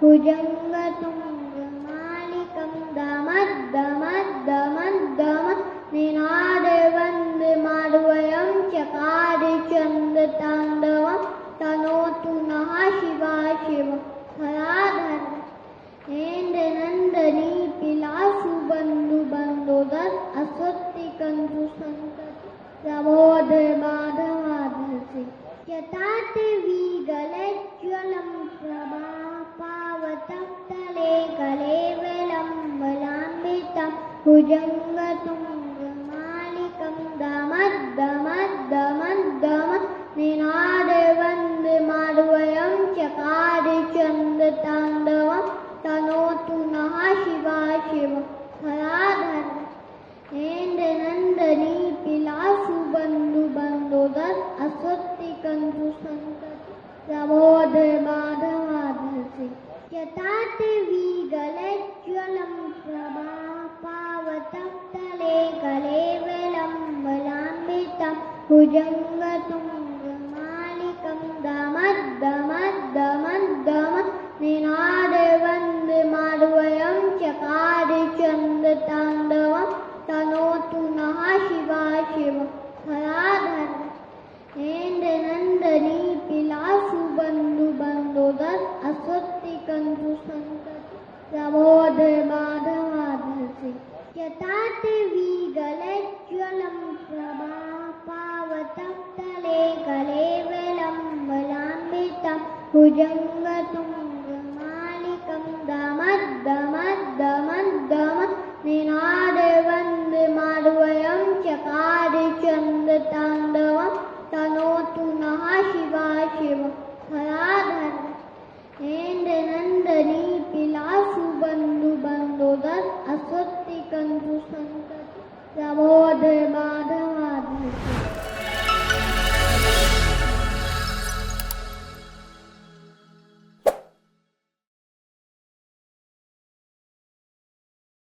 भुजङ्गतुङ्गमालिकं दमद्दमद्दमद्दमद् निनादवन्दमारुवयं चकारि चन्द्रताण्डवं तनोतु नः शिवा शिव हराधर नन्दनी पिलासु बन्धु बन्धोदर अस्वत्तिकन्तु सन्तति प्रबोध माधवाधसि यताते विगलज्ज्वलं प्रभा पावतप्तले कलेवलम्बलाम्बितं भुजङ्गतुङ्गमालिकं दमद्दमद्दमद्दमद् निनादवन्दमारुवयं चकारि चन्द्रताण्डवं तनोतु नः शिवा शिव हराधर नन्दनी पिलासु बन्धु बन्धोदर अस्वत्तिकन्तु सन्तति प्रबोध माधवाधसि यताते विगलज्ज्वलं प्रभा पावतप्तले कलेवलम्बलाम्बितं भुजङ्गतुङ्गमालिकं दमद्दमद्दमद्दमद् निनादवन्दमारुवयं चकारि चन्द्रताण्डवं तनोतु नः शिवा शिव हराधर नन्दनी पिलासु बन्धु बन्धोदर अस्वत्तिकन्तु सन्तति प्रबोध माधवाधसि यताते विगलज्ज्वलं प्रभा पावतप्तले कलेवलम्बलाम्बितं भुजङ्गतुङ्गमालिकं दमद्दमद्दमद्दमद् निनादवन्दमारुवयं चकारि चन्द्रताण्डवं तनोतु नः शिवा शिव हराधर नन्दनी पिलासु बन्धु बन्धोदर अस्वत्तिकन्तु सन्तति प्रबोध